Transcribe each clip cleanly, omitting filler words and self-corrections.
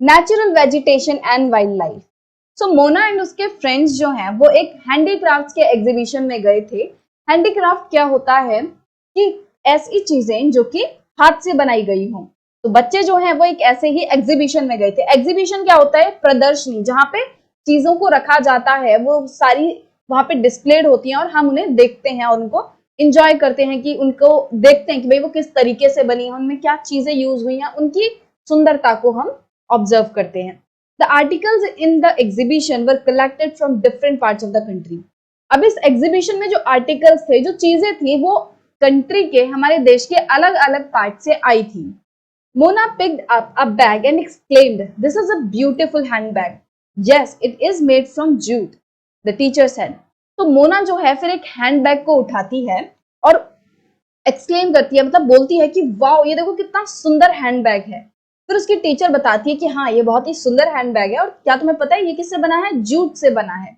Natural vegetation and wild life. So Mona and उसके friends जो हैं वो एक हैंडीक्राफ्ट्स के एग्जीबिशन में गए थे। हैंडीक्राफ्ट क्या होता है कि ऐसी चीजें जो कि हाथ से बनाई गई हों। तो बच्चे जो हैं वो एक ऐसे ही एग्जीबिशन में गए थे। एग्जीबिशन क्या होता है? प्रदर्शनी, जहां पे चीजों को रखा जाता है, वो सारी वहां पे डिस्प्लेड होती हैं और हम उन्हें देखते हैं और उनको इंजॉय करते हैं, कि उनको देखते हैं कि भाई वो किस तरीके से बनी है, उनमें क्या चीजें यूज हुई हैं, उनकी सुंदरता को हम ऑब्जर्व करते हैं। The articles in the exhibition were collected from different parts of the country. अब इस एग्जीबिशन में जो आर्टिकल्स थे, जो चीजें थी, वो कंट्री के, हमारे देश के अलग अलग पार्ट से आई थी। Mona picked up a bag and exclaimed, "This is a beautiful handbag. Yes, it is made from jute," the teacher said. तो मोना जो है फिर एक हैंडबैग को उठाती है और एक्सक्लेम करती है, मतलब बोलती है कि वाओ, ये देखो कितना सुंदर हैंडबैग है। फिर उसकी टीचर बताती है कि हाँ, ये बहुत ही सुंदर हैंडबैग है, और क्या तुम्हें पता है ये किससे बना है? जूट से बना है।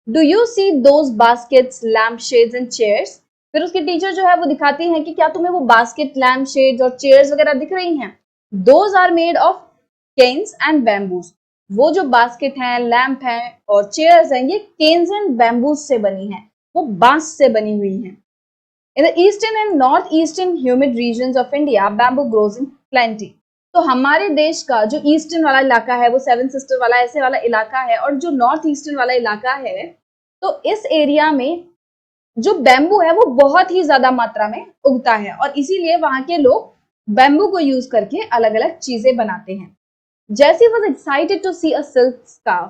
Do you see those baskets, lamp shades and chairs? फिर उसकी टीचर जो है वो दिखाती है कि क्या तुम्हें वो बास्केट, लैम्प शेड्स और चेयर्स वगैरह दिख रही हैं? Those are made of canes and bamboos. वो जो बास्केट हैं, लैम्प हैं और चेयर्स हैं, ये केन्स एंड बैम्बूज से बनी हैं, वो बांस से बनी हुई हैं। In the eastern and northeastern humid regions of India, bamboo grows in plenty. तो हमारे देश का जो ईस्टर्न वाला इलाका है, वो सेवन सिस्टर वाला ऐसे वाला इलाका है, और जो नॉर्थ ईस्टर्न वाला इलाका है, तो इस एरिया में जो बैम्बू है वो बहुत ही ज्यादा मात्रा में उगता है, और इसीलिए वहां के लोग बैम्बू को यूज करके अलग अलग चीजें बनाते हैं। जैसी was excited to see a silk scarf.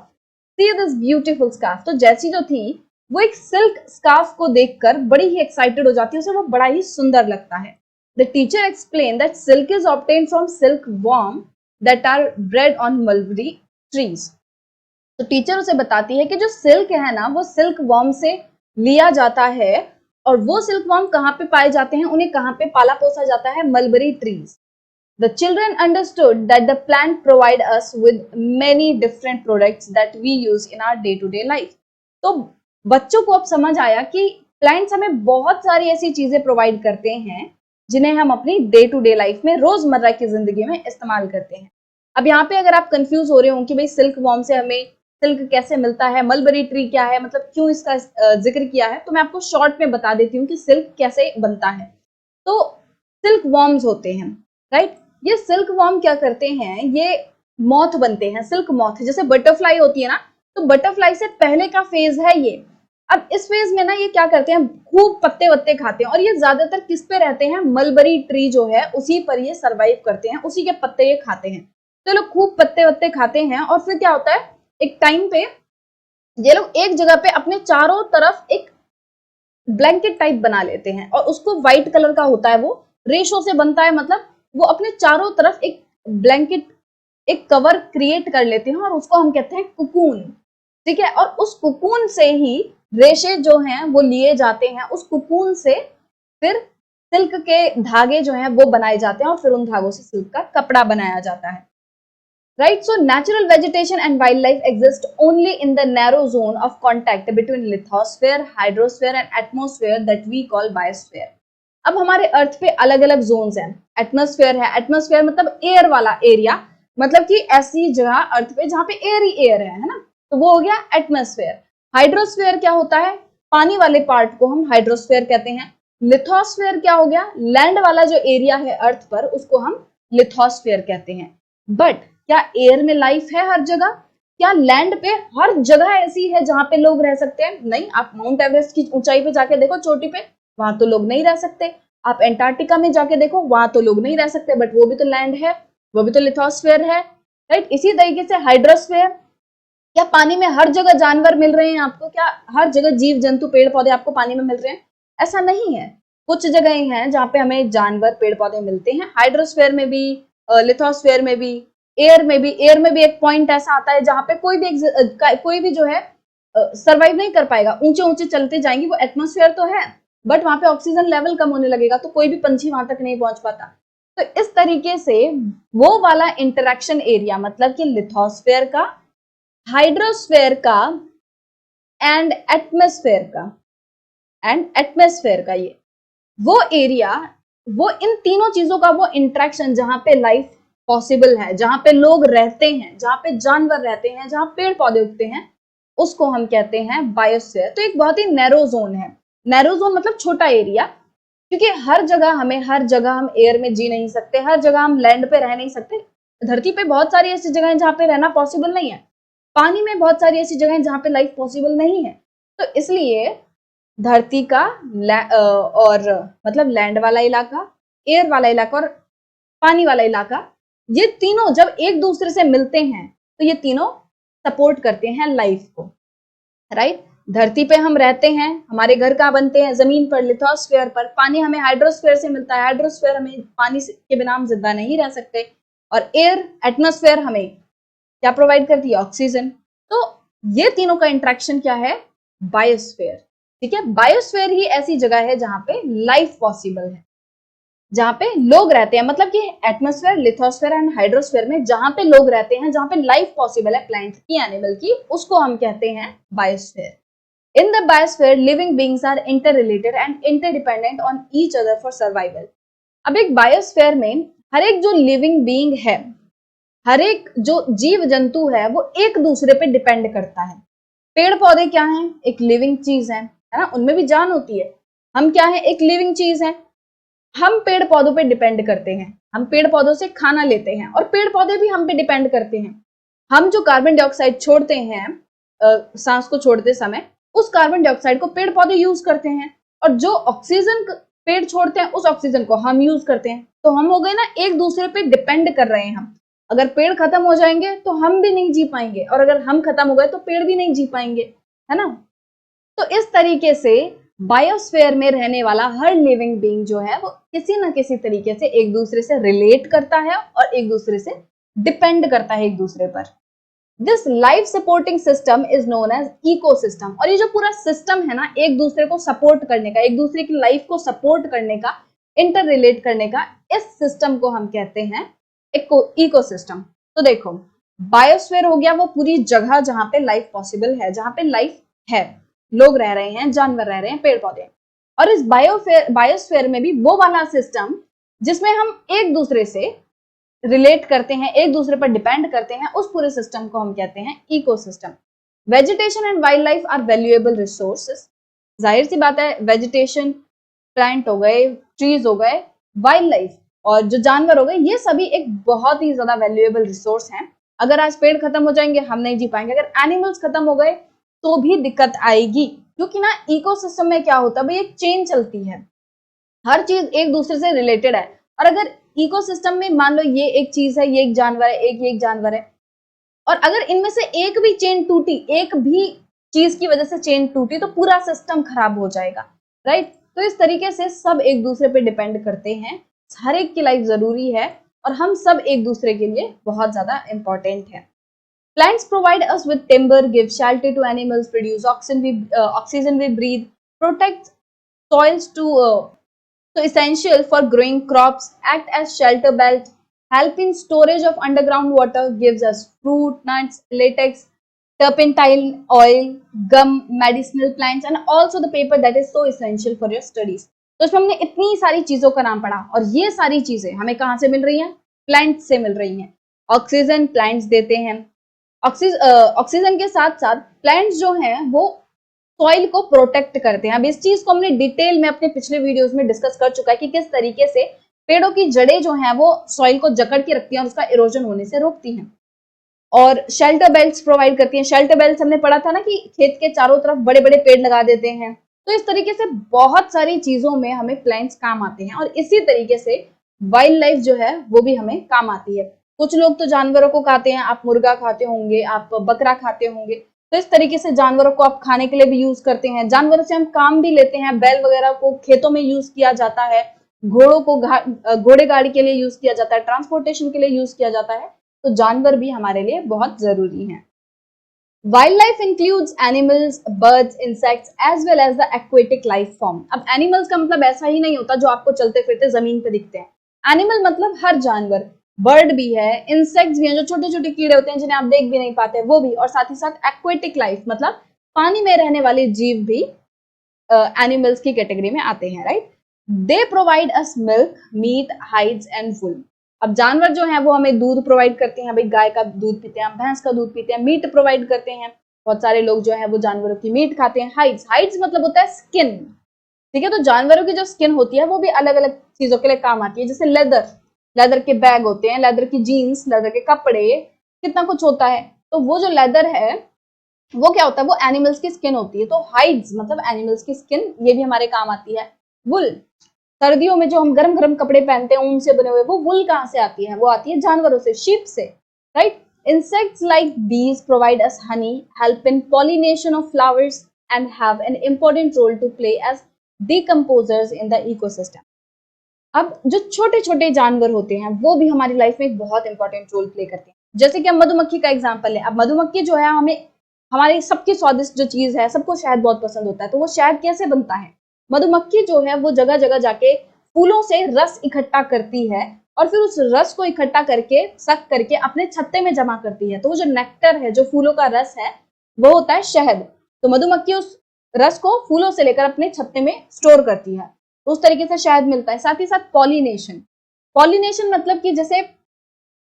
See this beautiful scarf. तो जैसी जो थी वो एक सिल्क स्कार्फ को देखकर बड़ी ही एक्साइटेड हो जाती है, उसे वो बड़ा ही सुंदर लगता है। The teacher explained that silk is obtained from silkworm that are bred on mulberry trees. तो टीचर उसे बताती है कि जो सिल्क है ना, वो सिल्क वर्म से लिया जाता है, और वो सिल्क वर्म कहाँ पे पाए जाते हैं, उन्हें कहाँ पे पाला पोसा जाता है? Mulberry trees. The children understood that the plant provide us with many different products that we use in our day-to-day life. तो बच्चों को अब समझ आया कि प्लांट्स हमें बहुत सारी ऐसी चीजें प्रोवाइड करते हैं जिन्हें हम अपनी डे टू डे लाइफ में, रोजमर्रा की जिंदगी में इस्तेमाल करते हैं। अब यहाँ पे अगर आप कंफ्यूज हो रहे हो कि भाई सिल्क वॉर्म से हमें सिल्क कैसे मिलता है, मलबरी ट्री क्या है, मतलब क्यों इसका जिक्र किया है, तो मैं आपको शॉर्ट में बता देती हूँ कि सिल्क कैसे बनता है। तो सिल्क वॉर्म्स होते हैं, राइट। ये सिल्क वॉर्म क्या करते हैं? ये मॉथ बनते हैं, सिल्क मॉथ। जैसे बटरफ्लाई होती है ना, तो बटरफ्लाई से पहले का फेज है ये। अब इस फेज में ना ये क्या करते हैं? खूब पत्ते वत्ते खाते हैं, और ये ज्यादातर किस पे रहते हैं? मलबरी ट्री जो है उसी पर ये सरवाइव करते हैं, उसी के पत्ते ये खाते हैं। तो ये लोग खूब पत्ते वत्ते खाते हैं, और फिर क्या होता है, एक टाइम पे ये लोग एक जगह पे अपने चारों तरफ एक ब्लैंकेट टाइप बना लेते हैं, और उसको व्हाइट कलर का होता है, वो रेशो से बनता है, मतलब वो अपने चारों तरफ एक ब्लैंकेट, एक कवर क्रिएट कर लेते हैं, और उसको हम कहते हैं कुकून। ठीक है, और उस कुकून से ही रेशे जो हैं वो लिए जाते हैं, उस कुकून से फिर सिल्क के धागे जो हैं वो बनाए जाते हैं, और फिर उन धागों से सिल्क का कपड़ा बनाया जाता है। Right, so natural vegetation and wildlife exist only in the narrow zone of contact between lithosphere, hydrosphere and atmosphere that we call biosphere. अब हमारे अर्थ पे अलग अलग जोन्स हैं। एटमॉस्फेयर है, एटमॉस्फेयर मतलब एयर वाला एरिया, मतलब कि ऐसी जगह अर्थ पे जहां पे एयर ही एयर है ना, तो वो हो गया एटमॉस्फेयर। हाइड्रोस्फेयर क्या होता है? पानी वाले पार्ट को हम हाइड्रोस्फेयर कहते हैं। लिथोस्फेयर क्या हो गया? लैंड वाला जो एरिया है अर्थ पर, उसको हम लिथोस्फेयर कहते हैं। बट क्या एयर में लाइफ है हर जगह? क्या लैंड पे हर जगह ऐसी है जहां पे लोग रह सकते हैं? नहीं। आप माउंट एवरेस्ट की ऊंचाई पे जाके देखो, चोटी पे, वहां तो लोग नहीं रह सकते। आप एंटार्क्टिका में जाके देखो, वहां तो लोग नहीं रह सकते, बट वो भी तो लैंड है, वो भी तो लिथोस्फेयर है, राइट। इसी तरीके से हाइड्रोस्फेयर, क्या पानी में हर जगह जानवर मिल रहे हैं आपको? क्या हर जगह जीव जंतु पेड़ पौधे आपको पानी में मिल रहे हैं? ऐसा नहीं है। कुछ जगह हैं जहाँ पे हमें जानवर पेड़ पौधे मिलते हैं, हाइड्रोस्फेयर में भी, लिथोस्फेयर में भी, एयर में भी। एयर में भी एक पॉइंट ऐसा आता है जहां पे कोई भी जो है सरवाइव नहीं कर पाएगा। ऊंचे ऊंचे चलते जाएंगे, वो एटमॉस्फेयर तो है, बट वहां पे ऑक्सीजन लेवल कम होने लगेगा, तो कोई भी पंछी वहां तक नहीं पहुंच पाता। तो इस तरीके से वो वाला इंटरेक्शन एरिया, मतलब कि लिथोस्फेयर का, हाइड्रोस्फेयर का एंड एटमॉस्फेयर का ये वो एरिया, वो इन तीनों चीजों का वो इंटरेक्शन जहां पे लाइफ पॉसिबल है, जहां पे लोग रहते हैं, जहां पे जानवर रहते हैं, जहां पेड़ पौधे उगते हैं, उसको हम कहते हैं बायोस्फीयर। तो एक बहुत ही नैरो जोन है। नैरो जोन मतलब छोटा एरिया, क्योंकि हर जगह हम एयर में जी नहीं सकते, हर जगह हम लैंड पे रह नहीं सकते। धरती पे बहुत सारी ऐसी जगह है जहाँ पे रहना पॉसिबल नहीं है, पानी में बहुत सारी ऐसी जगह है जहाँ पे लाइफ पॉसिबल नहीं है। तो इसलिए धरती का और मतलब लैंड वाला इलाका, एयर वाला इलाका और पानी वाला इलाका, ये तीनों जब एक दूसरे से मिलते हैं तो ये तीनों सपोर्ट करते हैं लाइफ को, राइट। धरती पे हम रहते हैं, हमारे घर कहाँ बनते हैं, जमीन पर, लिथोस्फीयर पर। पानी हमें हाइड्रोस्फीयर से मिलता है, हाइड्रोस्फीयर हमें, पानी के बिना हम जिंदा नहीं रह सकते। और एयर, एटमॉस्फेयर हमें क्या प्रोवाइड करती है, ऑक्सीजन। तो ये तीनों का इंट्रैक्शन क्या है, बायोस्फीयर, ठीक है। बायोस्फीयर ही ऐसी जगह है जहां पे लाइफ पॉसिबल है, जहां पे लोग रहते हैं, मतलब कि एटमॉस्फेयर, लिथोस्फीयर एंड हाइड्रोस्फीयर में जहां पे लोग रहते हैं, जहां पे लाइफ पॉसिबल है प्लांट की, एनिमल की, उसको हम कहते हैं biosphere. In the biosphere, living beings are interrelated and interdependent on each other for survival. अब एक बायोस्फीयर में हर एक जो लिविंग बीइंग है, हर एक जो जीव जंतु है, वो एक दूसरे पे डिपेंड करता है। पेड़ पौधे क्या हैं, एक लिविंग चीज है ना, उनमें भी जान होती है। हम क्या है, एक लिविंग चीज है। हम पेड़ पौधों पे डिपेंड करते हैं, हम पेड़ पौधों से खाना लेते हैं और पेड़ पौधे भी हम पे डिपेंड करते हैं। हम जो कार्बन डाइऑक्साइड छोड़ते हैं सांस को छोड़ते समय, उस कार्बन डाइऑक्साइड को पेड़ पौधे यूज करते हैं, और जो ऑक्सीजन पेड़ छोड़ते हैं उस ऑक्सीजन को हम यूज करते हैं। तो हम हो गए ना, एक दूसरे पे डिपेंड कर रहे हैं हम। अगर पेड़ खत्म हो जाएंगे तो हम भी नहीं जी पाएंगे, और अगर हम खत्म हो गए तो पेड़ भी नहीं जी पाएंगे, है ना। तो इस तरीके से बायोस्फीयर में रहने वाला हर लिविंग बीइंग जो है वो किसी ना किसी तरीके से एक दूसरे से रिलेट करता है और एक दूसरे से डिपेंड करता है एक दूसरे पर। This life supporting system is known as ecosystem. और ये जो पूरा सिस्टम है ना, एक दूसरे को सपोर्ट करने का, एक दूसरे की लाइफ को सपोर्ट करने का, इंटर रिलेट करने का, इस सिस्टम को हम कहते हैं इकोसिस्टम। तो देखो, बायोस्फीयर हो गया वो पूरी जगह जहां पे लाइफ पॉसिबल है, जहां पे लाइफ है, लोग रह रहे हैं, जानवर रह रहे हैं, पेड़ पौधे। और इस बायोस्फीयर में भी वो वाला सिस्टम जिसमें हम एक दूसरे से रिलेट करते हैं, एक दूसरे पर डिपेंड करते हैं, उस पूरे सिस्टम को हम कहते हैं ecosystem. Vegetation and wild life are valuable resources. जाहिर सी बात है, वेजिटेशन, प्लांट हो गए, ट्रीज हो गए, वाइल्ड लाइफ और जो जानवर हो गए, ये सभी एक बहुत ही ज्यादा वैल्यूएबल रिसोर्स हैं। अगर आज पेड़ खत्म हो जाएंगे, हम नहीं जी पाएंगे। अगर एनिमल्स खत्म हो गए तो भी दिक्कत आएगी, क्योंकि ना इकोसिस्टम में क्या होता है भाई, एक चेन चलती है, हर चीज एक दूसरे से रिलेटेड है। और अगर इकोसिस्टम में मान लो ये एक चीज है, ये एक जानवर है, ये एक जानवर है, और अगर इनमें से एक भी चेन टूटी, एक भी चीज की वजह से चेन टूटी, तो पूरा सिस्टम खराब हो जाएगा, राइट। तो इस तरीके से सब एक दूसरे पे डिपेंड करते हैं, हर एक की लाइफ जरूरी है और हम सब एक दूसरे के लिए बहुत ज्यादा इंपॉर्टेंट है। Plants provide us with timber, give shelter to animals, produce oxygen we breathe, protect soils so essential for growing crops, act as shelter belt, help in storage of underground water, gives us fruit, nuts, latex, turpentine oil, gum, medicinal plants, and also the paper that is so essential for your studies. तो इसमें हमने इतनी सारी चीजों का नाम पढ़ा, और ये सारी चीजें हमें कहाँ से मिल रही हैं, प्लांट से मिल रही हैं। ऑक्सीजन प्लांट्स देते हैं, ऑक्सीजन के साथ साथ प्लांट्स जो हैं वो सॉइल को प्रोटेक्ट करते हैं। अब इस चीज को हमने डिटेल में अपने पिछले वीडियोस में डिस्कस कर चुका है कि किस तरीके से पेड़ों की जड़ें जो हैं वो सॉइल को जकड़ के रखती हैं और उसका इरोजन होने से रोकती हैं, और शेल्टर बेल्ट्स प्रोवाइड करती हैं। शेल्टर बेल्ट्स हमने पढ़ा था ना कि खेत के चारों तरफ बड़े बड़े पेड़ लगा देते हैं। तो इस तरीके से बहुत सारी चीजों में हमें प्लांट्स काम आते हैं, और इसी तरीके से वाइल्ड लाइफ जो है वो भी हमें काम आती है। कुछ लोग तो जानवरों को खाते हैं, आप मुर्गा खाते होंगे, आप बकरा खाते होंगे, तो इस तरीके से जानवरों को आप खाने के लिए भी यूज करते हैं। जानवरों से हम काम भी लेते हैं, बैल वगैरह को खेतों में यूज किया जाता है, घोड़ों को घोड़े गाड़ी के लिए यूज किया जाता है, ट्रांसपोर्टेशन के लिए यूज किया जाता है। तो जानवर भी हमारे लिए बहुत जरूरी हैं। Wild life includes animals, birds, insects as well as the aquatic life form. अब एनिमल्स का मतलब ऐसा ही नहीं होता जो आपको चलते फिरते जमीन पे दिखते हैं। एनिमल मतलब हर जानवर, बर्ड भी है, इंसेक्ट्स भी हैं, जो छोटे छोटे कीड़े होते हैं जिन्हें आप देख भी नहीं पाते, वो भी, और साथ ही साथ एक्वेटिक लाइफ मतलब पानी में रहने वाले जीव भी एनिमल्स की कैटेगरी में आते हैं, right. They provide us milk, meat, hides and wool. अब जानवर जो है वो हमें दूध प्रोवाइड करते हैं, भाई गाय का दूध पीते हैं, भैंस का दूध पीते हैं, मीट प्रोवाइड करते हैं, बहुत सारे लोग जो है वो जानवरों की मीट खाते हैं। हाइड्स, हाइड्स मतलब होता है स्किन, ठीक है। तो जानवरों की जो स्किन होती है वो भी अलग अलग चीजों के लिए काम आती है, जैसे लेदर, लेदर के बैग होते हैं, लेदर की जीन्स, लेदर के कपड़े, कितना कुछ होता है। तो वो जो लेदर है वो क्या होता है, वो एनिमल्स की स्किन होती है। तो हाइड्स मतलब एनिमल्स की स्किन, ये भी हमारे काम आती है। वुल, सर्दियों में जो हम गरम गरम कपड़े पहनते हैं ऊन से बने हुए, वो वुल कहाँ से आती है, वो आती है जानवरों से, शीप से, right. Insects like bees provide us honey, help in pollination of flowers, and have an important role to play as decomposers in the ecosystem. अब जो छोटे छोटे जानवर होते हैं वो भी हमारी लाइफ में एक बहुत इंपॉर्टेंट रोल प्ले करते हैं। जैसे कि हम मधुमक्खी का एग्जांपल है। अब मधुमक्खी जो है, हमें हमारी सबकी स्वादिष्ट जो चीज है, सबको शहद बहुत पसंद होता है। तो वो शहद कैसे बनता है, मधुमक्खी जो है वो जगह जगह जाके फूलों से रस इकट्ठा करती है और फिर उस रस को इकट्ठा करके सक करके अपने छत्ते में जमा करती है। तो वो जो नेक्टर है, जो फूलों का रस है, वो होता है शहद। तो मधुमक्खी उस रस को फूलों से लेकर अपने छत्ते में स्टोर करती है, तो उस तरीके से शहद मिलता है। साथ ही साथ पॉलिनेशन, पॉलिनेशन मतलब कि जैसे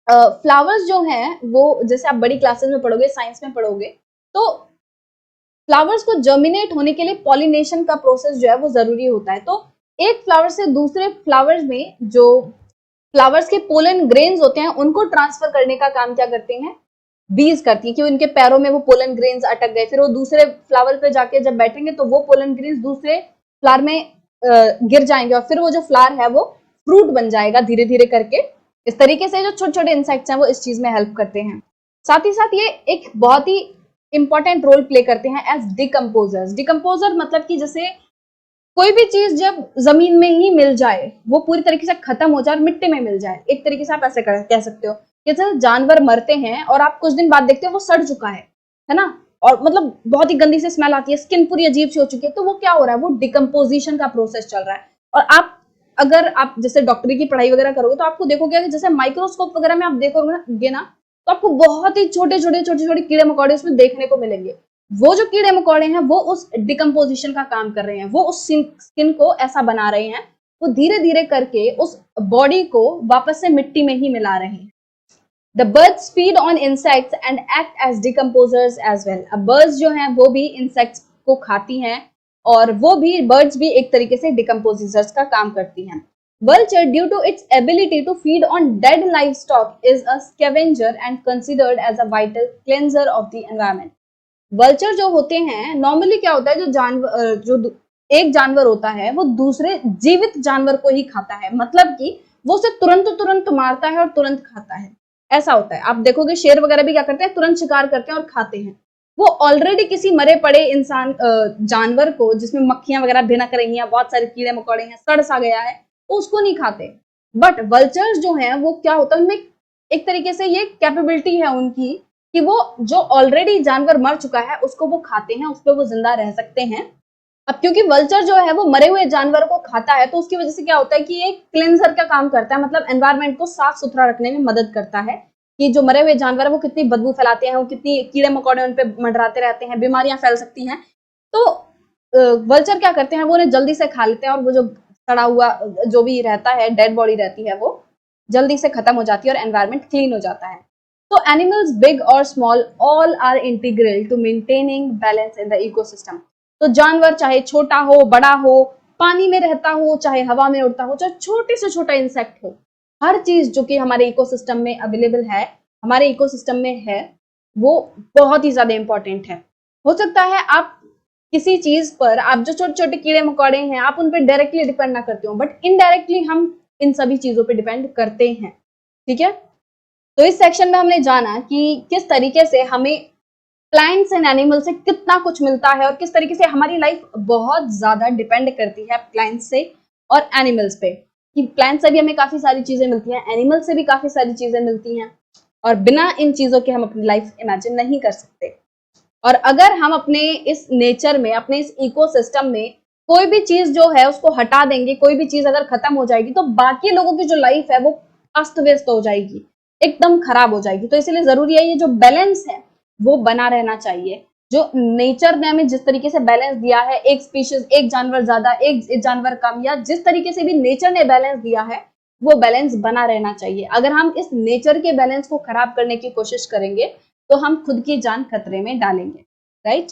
फ्लावर्स जो हैं वो, जैसे आप बड़ी क्लासेस में पढ़ोगे, साइंस में पढ़ोगे, तो फ्लावर्स को जर्मिनेट होने के लिए पॉलिनेशन का प्रोसेस जो है वो जरूरी होता है। तो एक फ्लावर से दूसरे फ्लावर्स में जो फ्लावर्स के पोलन ग्रेन्स होते हैं उनको ट्रांसफर करने का काम क्या करते हैं, बीज करती है, कि उनके पैरों में वो पोलन ग्रेन्स अटक गए, फिर वो दूसरे फ्लावर पे जाके जब बैठेंगे तो वो पोलन ग्रेन्स दूसरे फ्लावर में गिर जाएंगे और फिर वो जो फ्लावर है वो फ्रूट बन जाएगा धीरे धीरे करके। इस तरीके से जो छोटे छोटे इंसेक्ट्स हैं वो इस चीज में हेल्प करते हैं। साथ ही साथ ये एक बहुत ही इंपॉर्टेंट रोल प्ले करते हैं एज डिकम्पोजर्स। डिकम्पोजर मतलब कि जैसे कोई भी चीज जब जमीन में ही मिल जाए, वो पूरी तरीके से खत्म हो जाए और मिट्टी में मिल जाए, एक तरीके से आप ऐसे कह सकते हो कि जैसे जानवर मरते हैं और आप कुछ दिन बाद देखते हो वो सड़ चुका है ना, और मतलब बहुत ही गंदी सी स्मेल आती है, स्किन पूरी अजीब सी हो चुकी है, तो वो क्या हो रहा है, वो डिकम्पोजिशन का प्रोसेस चल रहा है। और आप अगर आप जैसे डॉक्टरी की पढ़ाई वगैरह करोगे तो आपको देखोगे कि जैसे माइक्रोस्कोप वगैरह में आप देखोगे ना, तो आपको बहुत ही छोटे छोटे कीड़े मकोड़े उसमें देखने को मिलेंगे। वो जो कीड़े मकोड़े हैं वो उस डिकम्पोजिशन का काम कर रहे हैं, वो उस स्किन को ऐसा बना रहे हैं, वो धीरे धीरे करके उस बॉडी को वापस से मिट्टी में ही मिला रहे हैं। The birds feed on insects and act as decomposers as well. अब birds जो हैं वो भी insects को खाती हैं और वो भी birds भी एक तरीके से decomposers का काम करती हैं। Vulture, due to its ability to feed on dead livestock, is a scavenger and considered as a vital cleanser of the environment. Vulture जो होते हैं, normally क्या होता है, जो एक जानवर होता है वो दूसरे जीवित जानवर को ही खाता है, मतलब कि वो उसे तुरंत मारता है और तुरंत खाता है, ऐसा होता है। आप देखोगे शेर वगैरह भी क्या करते हैं, तुरंत शिकार करते हैं और खाते हैं। वो ऑलरेडी किसी मरे पड़े इंसान जानवर को, जिसमें मक्खियां वगैरह भिनक रही हैं, बहुत सारे कीड़े मकोड़े हैं, सड़ सा गया है, तो उसको नहीं खाते। बट वल्चर्स जो हैं वो क्या होता है, उनमें एक तरीके से ये कैपेबिलिटी है उनकी कि वो जो ऑलरेडी जानवर मर चुका है उसको वो खाते हैं, उस पर वो जिंदा रह सकते हैं। अब क्योंकि वल्चर जो है वो मरे हुए जानवर को खाता है, तो उसकी वजह से क्या होता है कि ये क्लेंजर का काम करता है, मतलब एनवायरनमेंट को साफ सुथरा रखने में मदद करता है। कि जो मरे हुए जानवर है वो कितनी बदबू फैलाते हैं, वो कितनी कीड़े मकोड़े उन पे मंडराते रहते हैं, बीमारियां फैल सकती हैं। तो वल्चर क्या करते हैं, वो उन्हें जल्दी से खा लेते हैं और वो जो सड़ा हुआ जो भी रहता है, डेड बॉडी रहती है, वो जल्दी से खत्म हो जाती है और एनवायरनमेंट क्लीन हो जाता है। तो एनिमल्स बिग और small all are integral to maintaining balance in the ecosystem. तो जानवर चाहे छोटा हो, बड़ा हो, पानी में रहता हो, चाहे हवा में उड़ता हो, चाहे छोटे से छोटा इंसेक्ट हो, हर चीज जो कि हमारे इकोसिस्टम में अवेलेबल है, हमारे इकोसिस्टम में है, वो बहुत ही ज्यादा इंपॉर्टेंट है। हो सकता है आप किसी चीज पर, आप जो छोटे छोटे कीड़े मकोड़े हैं, आप उन पर डायरेक्टली डिपेंड ना करते हो, बट इनडायरेक्टली हम इन सभी चीजों पर डिपेंड करते हैं, ठीक है। तो इस सेक्शन में हमने जाना कि किस तरीके से हमें प्लांट्स एंड एनिमल से कितना कुछ मिलता है और किस तरीके से हमारी लाइफ बहुत ज्यादा डिपेंड करती है प्लांट्स से और एनिमल्स पे। कि प्लांट से भी हमें काफी सारी चीजें मिलती हैं, एनिमल से भी काफी सारी चीजें मिलती हैं, और बिना इन चीजों के हम अपनी लाइफ इमेजिन नहीं कर सकते। और अगर हम अपने इस नेचर में, अपने इस इकोसिस्टम में कोई भी चीज जो है उसको हटा देंगे, कोई भी चीज अगर खत्म हो जाएगी, तो बाकी लोगों की जो लाइफ है वो अस्त व्यस्त हो जाएगी, एकदम खराब हो जाएगी। तो इसलिए जरूरी है ये जो बैलेंस है वो बना रहना चाहिए। जो नेचर ने हमें जिस तरीके से बैलेंस दिया है, एक स्पीशीज, एक जानवर ज्यादा, एक जानवर कम, या जिस तरीके से भी नेचर ने बैलेंस दिया है, वो बैलेंस बना रहना चाहिए। अगर हम इस नेचर के बैलेंस को खराब करने की कोशिश करेंगे तो हम खुद की जान खतरे में डालेंगे, राइट।